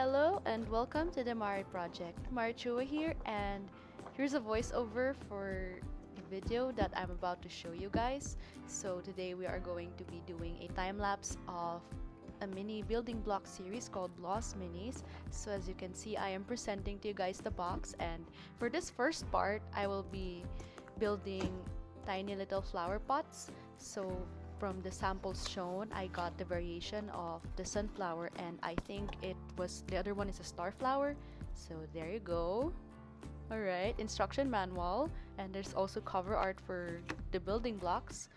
Hello and welcome to the Mari Project. Marichua here, and here's a voiceover for the video that I'm about to show you guys. So today we are going to be doing a time lapse of a mini building block series called LOZ Minis. So as you can see, I am presenting to you guys the box, and for this first part, I will be building tiny little flower pots. So from the samples shown, I got the variation of the sunflower, and I think it was the other one is a starflower. So there you go. Alright, instruction manual, and there's also cover art for the building blocks.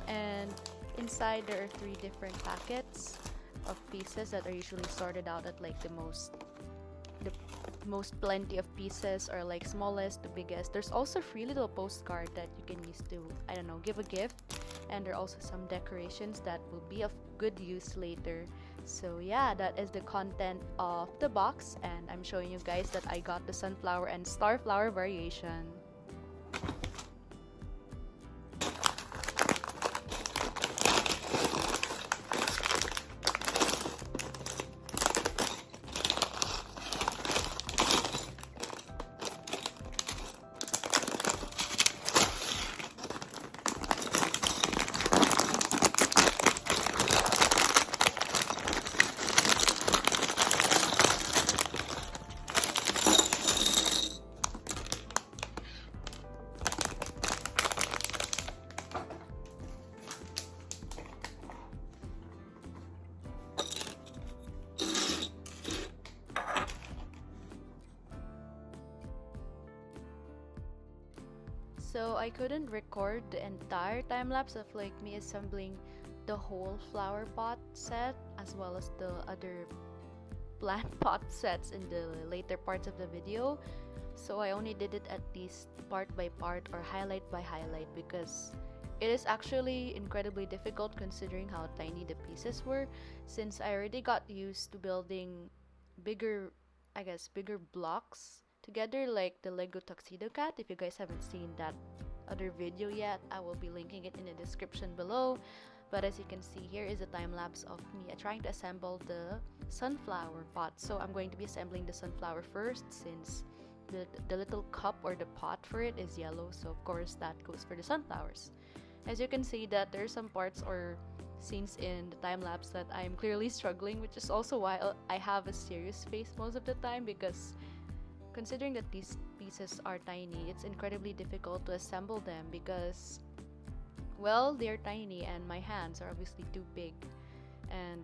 And inside there are 3 different packets of pieces that are usually sorted out at like the most plenty of pieces, or like smallest to biggest. There's also free little postcard that you can use to, I don't know, give a gift, and there are also some decorations that will be of good use later. So yeah, that is the content of the box, and I'm showing you guys that I got the sunflower and starflower variation. So I couldn't record the entire time lapse of like me assembling the whole flower pot set as well as the other plant pot sets in the later parts of the video. So I only did it at least part by part or highlight by highlight, because it is actually incredibly difficult considering how tiny the pieces were, since I already got used to building bigger, bigger blocks together, like the Lego Tuxedo Cat. If you guys haven't seen that other video yet, I will be linking it in the description below. But as you can see, here is a time lapse of me trying to assemble the sunflower pot. So I'm going to be assembling the sunflower first, since the little cup or the pot for it is yellow, so of course that goes for the sunflowers. As you can see, that there are some parts or scenes in the time lapse that I'm clearly struggling, which is also why I have a serious face most of the time, because considering that these pieces are tiny, it's incredibly difficult to assemble them because, well, they're tiny and my hands are obviously too big. And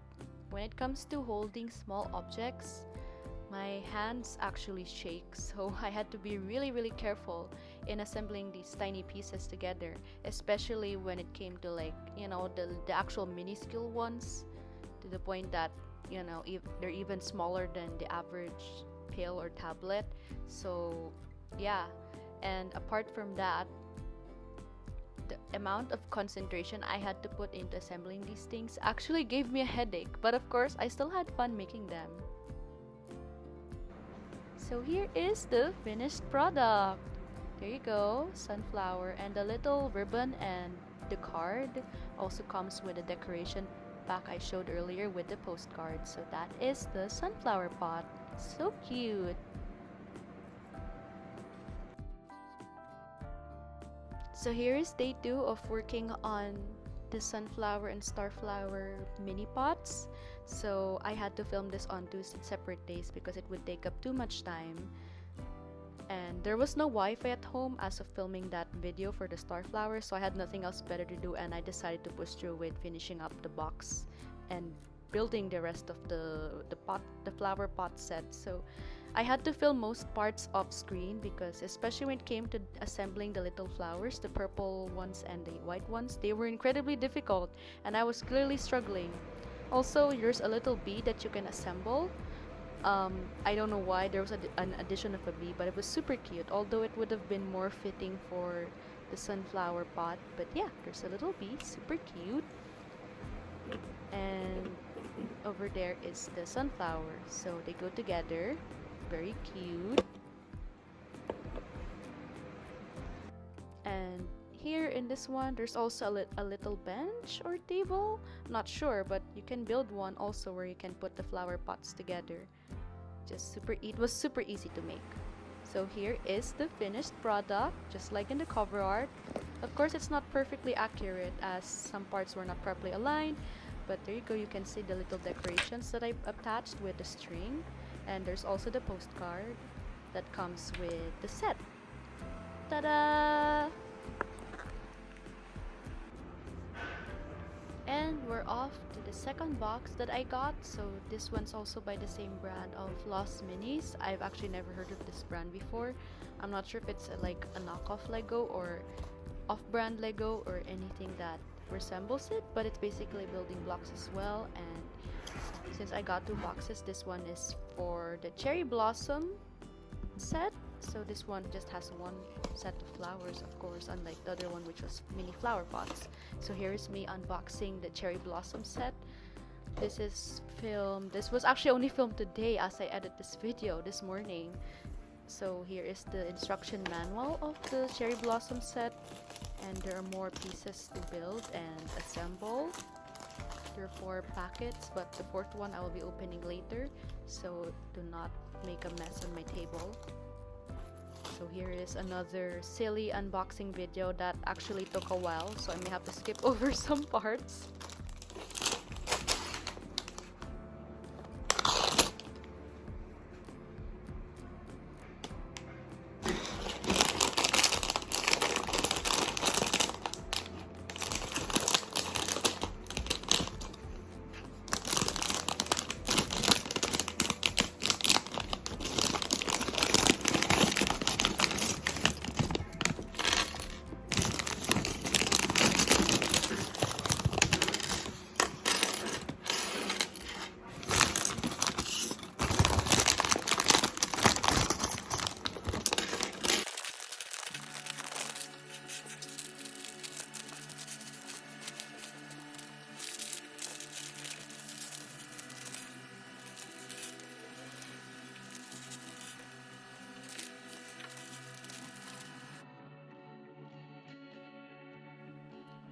when it comes to holding small objects, my hands actually shake, so I had to be really careful in assembling these tiny pieces together, especially when it came to, like, you know, the actual minuscule ones, to the point that, you know, they're even smaller than the average pail or tablet. So yeah, and apart from that, the amount of concentration I had to put into assembling these things actually gave me a headache, but of course I still had fun making them. So here is the finished product. There you go, sunflower, and the little ribbon and the card also comes with a decoration pack I showed earlier with the postcard. So that is the sunflower pot. So cute. So here is day 2 of working on the sunflower and starflower mini pots. So I had to film this on 2 separate days because it would take up too much time, and there was no Wi-Fi at home as of filming that video for the starflower, so I had nothing else better to do, and I decided to push through with finishing up the box and building the rest of the flower pot set. So I had to film most parts off screen because, especially when it came to assembling the little flowers, the purple ones and the white ones, they were incredibly difficult and I was clearly struggling. Also, there's a little bee that you can assemble. I don't know why there was an addition of a bee, but it was super cute, although it would have been more fitting for the sunflower pot. But yeah, there's a little bee, super cute. And over there is the sunflower, so they go together, very cute. And here in this one, there's also a little bench or table, not sure, but you can build one also where you can put the flower pots together. It was super easy to make. So here is the finished product, just like in the cover art. Of course, it's not perfectly accurate as some parts were not properly aligned, but there you go, you can see the little decorations that I attached with the string, and there's also the postcard that comes with the set. Ta-da! And we're off to the second box that I got. So this one's also by the same brand of LOZ Minis. I've actually never heard of this brand before. I'm not sure if it's like a knockoff Lego or off-brand Lego or anything that resembles it, but it's basically building blocks as well. And since I got two boxes, this one is for the cherry blossom set. So this one just has one set of flowers, of course, unlike the other one which was mini flower pots. So here is me unboxing the cherry blossom set. This was actually only filmed today as I edit this video this morning. So here is the instruction manual of the cherry blossom set, and there are more pieces to build and assemble. There are 4 packets, but the 4th one I will be opening later, so do not make a mess on my table. So here is another silly unboxing video that actually took a while, so I may have to skip over some parts.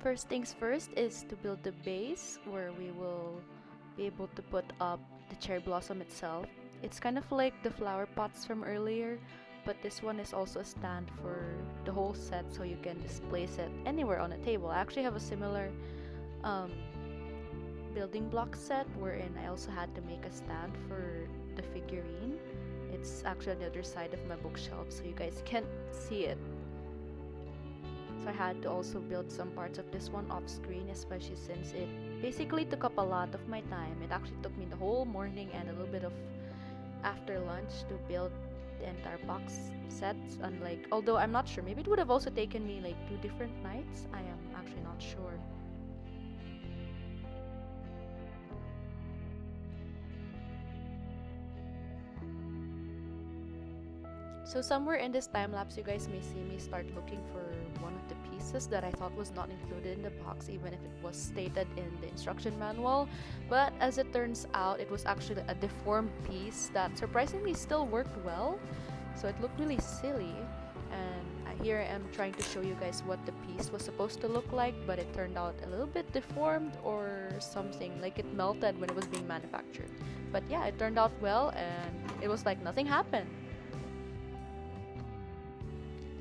First things first is to build the base where we will be able to put up the cherry blossom itself. It's kind of like the flower pots from earlier, but this one is also a stand for the whole set, so you can just place it anywhere on a table. I actually have a similar building block set wherein I also had to make a stand for the figurine. It's actually on the other side of my bookshelf, so you guys can't see it. So I had to also build some parts of this one off screen, especially since it basically took up a lot of my time. It actually took me the whole morning and a little bit of after lunch to build the entire box sets. Although I'm not sure, maybe it would have also taken me like 2 different nights. I am actually not sure. So somewhere in this time lapse, you guys may see me start looking for one of the pieces that I thought was not included in the box, even if it was stated in the instruction manual. But as it turns out, it was actually a deformed piece that surprisingly still worked well. So it looked really silly. And here I am trying to show you guys what the piece was supposed to look like, but it turned out a little bit deformed or something, like it melted when it was being manufactured. But yeah, it turned out well, and it was like nothing happened.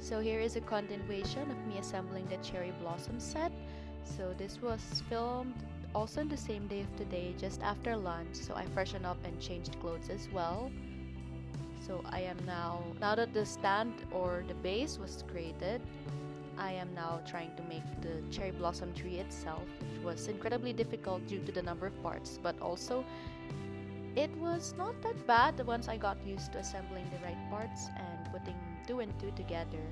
So here is a continuation of me assembling the cherry blossom set. So this was filmed also on the same day of today, just after lunch. So I freshened up and changed clothes as well. So I am now that the stand or the base was created, I am now trying to make the cherry blossom tree itself, which was incredibly difficult due to the number of parts, but also it was not that bad once I got used to assembling the right parts and putting 2 and 2 together.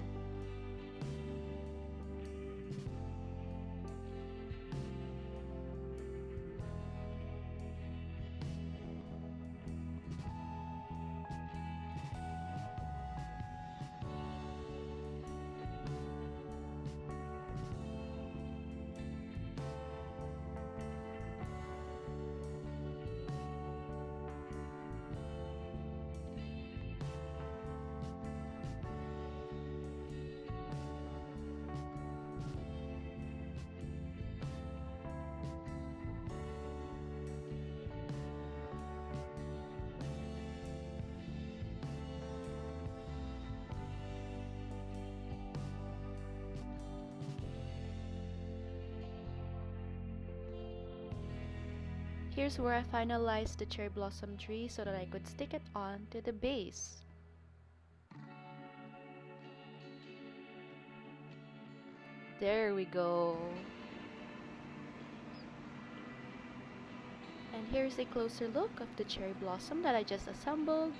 here's where I finalized the cherry blossom tree so that I could stick it on to the base. There we go. And here's a closer look of the cherry blossom that I just assembled.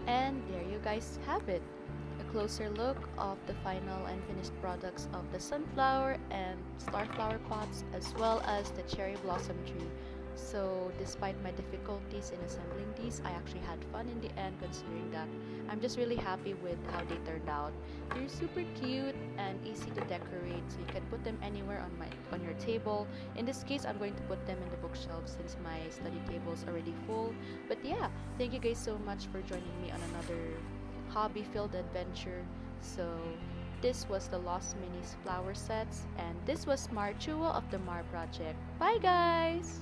And there you guys have it. A closer look of the final and finished products of the sunflower and starflower pots, as well as the cherry blossom tree. So despite my difficulties in assembling these, I actually had fun in the end, considering that I'm just really happy with how they turned out. They're super cute and easy to decorate, so you can put them anywhere on your table. In this case, I'm going to put them in the bookshelf since my study table is already full. But yeah, thank you guys so much for joining me on another hobby-filled adventure. So this was the LOZ Minis flower sets, and this was Marchua of the Mar Project. Bye guys!